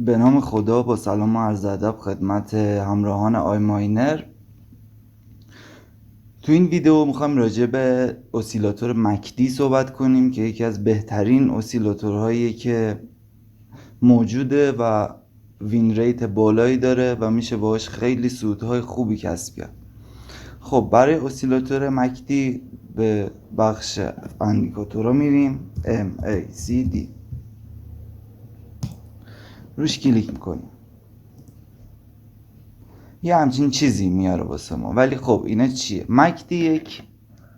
به نام خدا، با سلام و عرض ادب خدمت همراهان آی ماینر. تو این ویدیو میخوایم راجع به اسیلاتور مکدی صحبت کنیم که یکی از بهترین اسیلاتورهایی که موجوده و وین ریت بالایی داره و میشه باهاش خیلی سودهای خوبی کسب کرد. خب برای اسیلاتور مکدی به بخش اندیکاتورها میریم، MACD روش کلیک میکنیم، یه همچین چیزی میاره واسه ما. ولی خب اینا چیه؟ مکدی یک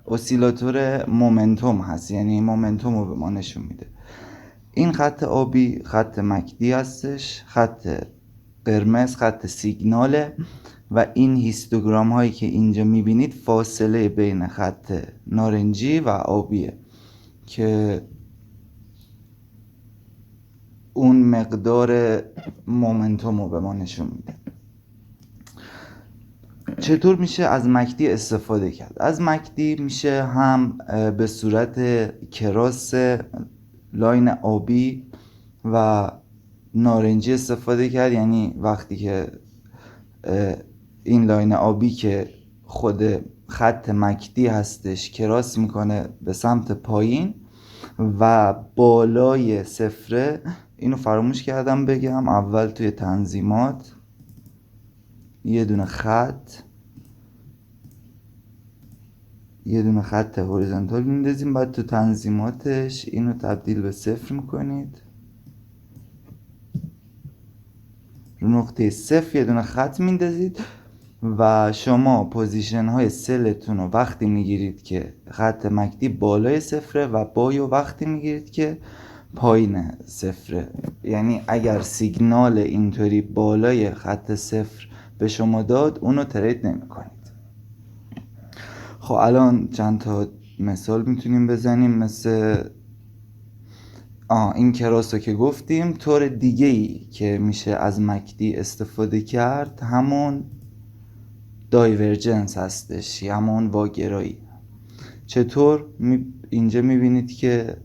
اسیلاتور مومنتوم هست، یعنی مومنتوم رو به ما نشون میده. این خط آبی خط مکدی هستش، خط قرمز خط سیگناله و این هیستوگرام هایی که اینجا میبینید فاصله بین خط نارنجی و آبیه که اون مقدار مومنتوم رو به ما نشون میده. چطور میشه از مکدی استفاده کرد؟ از مکدی میشه هم به صورت کراس لاین آبی و نارنجی استفاده کرد، یعنی وقتی که این لاین آبی که خود خط مکدی هستش کراس میکنه به سمت پایین و بالای صفره. اینو فراموش کردم بگم، اول توی تنظیمات یه دونه خط هوریزونتال میندازیم، بعد تو تنظیماتش اینو تبدیل به 0 میکنید، رو نقطه 0 یه دونه خط میندازید و شما پوزیشن های سلتون رو وقتی میگیرید که خط مکدی بالای 0 و بایو وقتی میگیرید که پایین 0. یعنی اگر سیگنال اینطوری بالای خط 0 به شما داد، اونو ترید نمی کنید. خب الان چند تا مثال میتونیم بزنیم، مثل این کراسو که گفتیم. طور دیگه ای که میشه از مکدی استفاده کرد همون دایورجنس هستش، همون واگرایی. چطور؟ اینجا میبینید که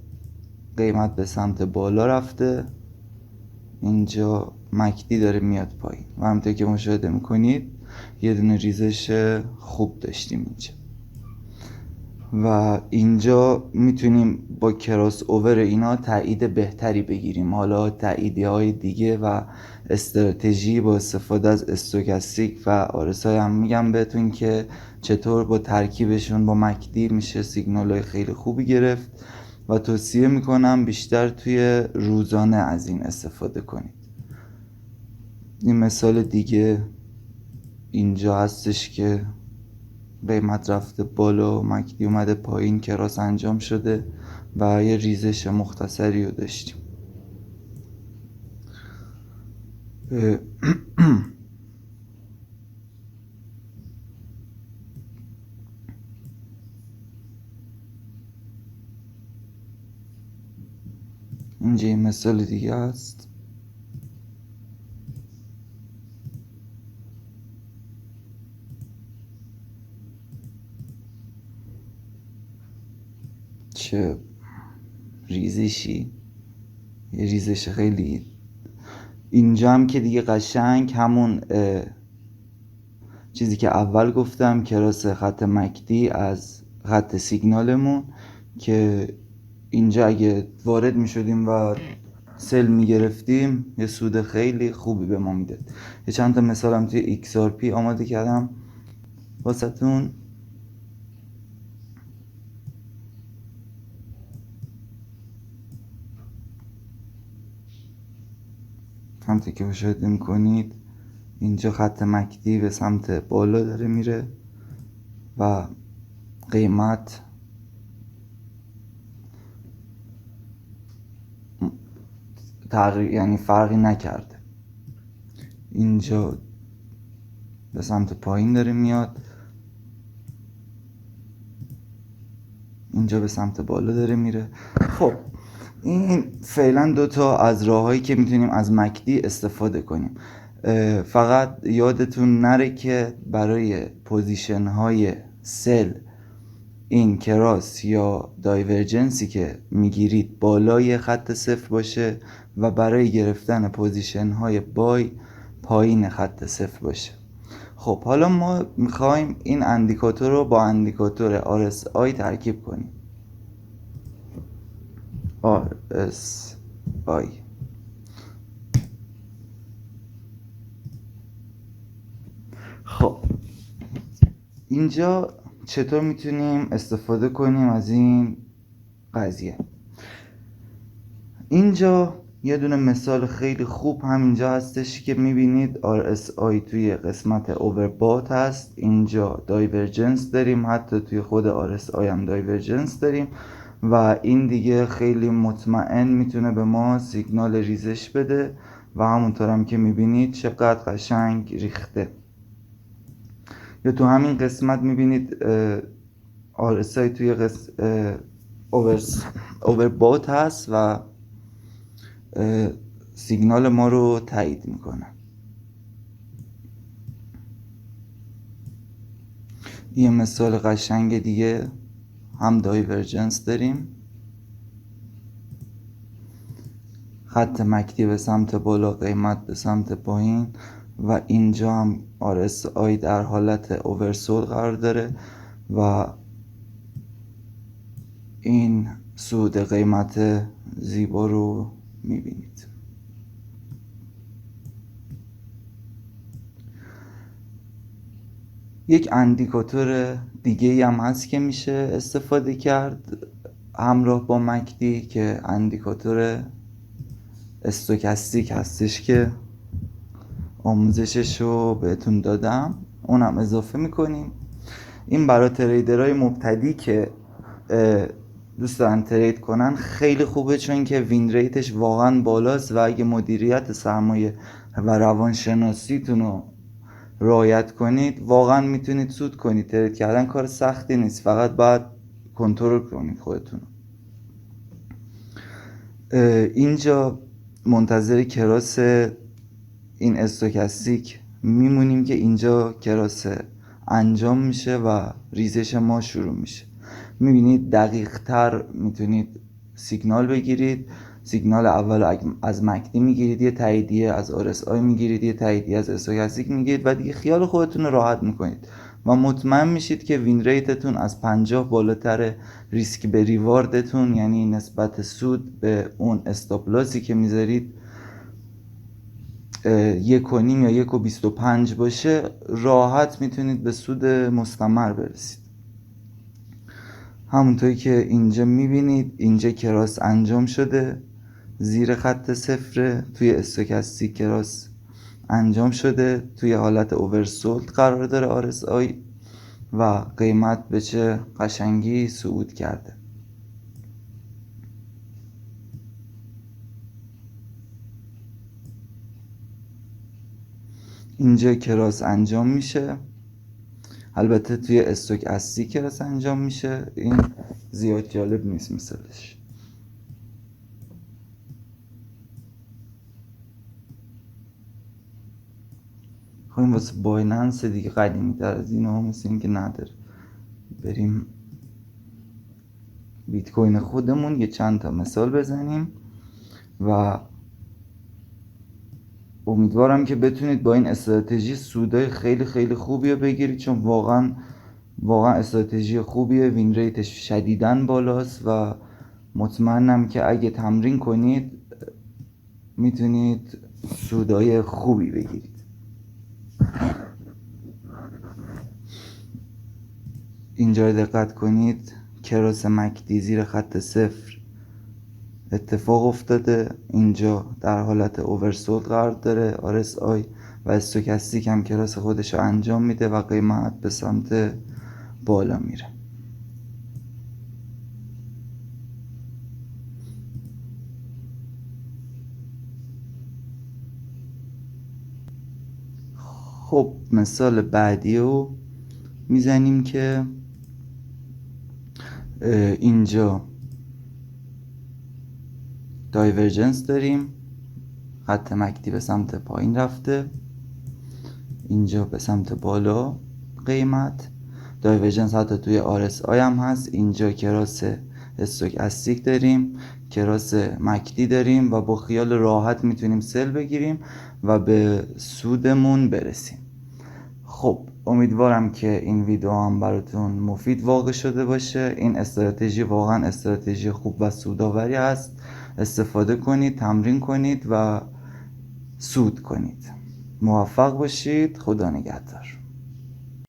قیمت به سمت بالا رفته، اینجا مکدی داره میاد پایین و همونطور که مشاهده میکنید یه دونه ریزش خوب داشتیم اینجا. و اینجا میتونیم با کراس اوور اینا تایید بهتری بگیریم. حالا تاییدی های دیگه و استراتژی با استفاده از استوکاستیک و RSI هم میگم بهتون که چطور با ترکیبشون با مکدی میشه سیگنال های خیلی خوبی گرفت و توصیه میکنم بیشتر توی روزانه از این استفاده کنید. این مثال دیگه اینجا هستش که قیمت رفته بالا، مکدی اومده پایین، کراس انجام شده و یه ریزش مختصری رو داشتیم. اینجا یه مثال دیگه هست. چه ریزشی، یه ریزش خیلی. اینجا هم که دیگه قشنگ همون چیزی که اول گفتم، کراس خط مکدی از خط سیگنالمون، که اینجا اگه وارد می شدیم و سل می گرفتیم یه سود خیلی خوبی به ما میده. یه چند تا مثال هم توی XRP آماده کردم واسهتون. همونطور که مشاهده میکنید اینجا خط مکدی به سمت بالا داره میره و قیمت تغییر، یعنی فرقی نکرده. اینجا به سمت پایین داره میاد، اینجا به سمت بالا داره میره. خب این فعلا دوتا از راههایی که میتونیم از مکدی استفاده کنیم. فقط یادتون نره که برای پوزیشن های سل این کراس یا دایورجنسی که میگیرید بالای خط صفر باشه و برای گرفتن پوزیشن های بای پایین خط صفر باشه. خب حالا ما میخوایم این اندیکاتور رو با اندیکاتور RSI ترکیب کنیم. RSI خب اینجا چطور میتونیم استفاده کنیم از این قضیه؟ اینجا یه دونه مثال خیلی خوب همینجا هستش که میبینید RSI توی قسمت اووربات هست، اینجا دایورجنس داریم، حتی توی خود RSI هم دایورجنس داریم و این دیگه خیلی مطمئن میتونه به ما سیگنال ریزش بده و همونطور هم که میبینید چقدر قشنگ ریخته. یا تو همین قسمت میبینید RSI توی اووربات هست و سیگنال ما رو تایید میکنه. یه مثال قشنگ دیگه هم دایورجنس داریم، خط مکدی به سمت بالا، قیمت به سمت پایین و اینجا هم RSI در حالت اوورسول قرار داره و این صعود قیمت زیبا رو میبینید. یک اندیکاتور دیگه هم هست که میشه استفاده کرد همراه با مکدی که اندیکاتور استوکاستیک هستش که آموزشش رو بهتون دادم، اونم اضافه میکنیم. این برای تریدرهای مبتدی که دوست دارن ترید کنن خیلی خوبه، چون که وین ریتش واقعا بالاست و اگه مدیریت سرمایه و روانشناسیتون رو رعایت کنید واقعا میتونید سود کنید. ترید کردن کار سختی نیست، فقط باید کنترل کنید خودتون. اینجا منتظر کراس این استوکاستیک میمونیم که اینجا کراس انجام میشه و ریزش ما شروع میشه. میبینید دقیق تر میتونید سیگنال بگیرید. سیگنال اول از مکدی میگیرید، یه تاییدیه از RSI میگیرید، یه تاییدیه از استوکاستیک میگیرید و دیگه خیال خودتون رو راحت میکنید و مطمئن میشید که وین ریتتون از 50 بالاتر، ریسک به ریواردتون یعنی نسبت سود به اون استاپ لاسی که میذارید 1.5 یا 1.25 باشه، راحت میتونید به سود مستمر برسید. همونطوری که اینجا میبینید اینجا کراس انجام شده، زیر خط صفر، توی استوکاستیک کراس انجام شده، توی حالت اوورسولد قرار داره RSI و قیمت به چه قشنگی صعود کرده. اینجا کراس انجام میشه، البته توی استوکاستیک کراس انجام میشه، این زیاد جالب نیست مثلش. خب این واسه بایننس دیگه قدیمی تر از این ها مثل این که نداره. بریم بیت کوین خودمون یه چند تا مثال بزنیم و امیدوارم که بتونید با این استراتژی سودای خیلی خیلی خوبی رو بگیرید، چون واقعا استراتژی خوبیه، وین ریتش شدیداً بالاست و مطمئنم که اگه تمرین کنید میتونید سودای خوبی بگیرید. اینجا دقت کنید، کراس مکدی زیر خط صفر اتفاق افتاده، اینجا در حالت اوورسولد قرار داره RSI و استوکاستیک هم کراس خودش رو انجام میده و قیمت به سمت بالا میره. خب مثال بعدی رو میزنیم که اینجا دایورجنس داریم، خط مکدی به سمت پایین رفته، اینجا به سمت بالا قیمت دایورژنس حتی توی RSI هم هست. اینجا کراس استوکاستیک داریم، کراس مکدی داریم و با خیال راحت میتونیم سل بگیریم و به سودمون برسیم. خب امیدوارم که این ویدیو هم براتون مفید واقع شده باشه. این استراتژی واقعا استراتژی خوب و سودآوری هست. استفاده کنید، تمرین کنید و سود کنید. موفق باشید. خدا نگهدار.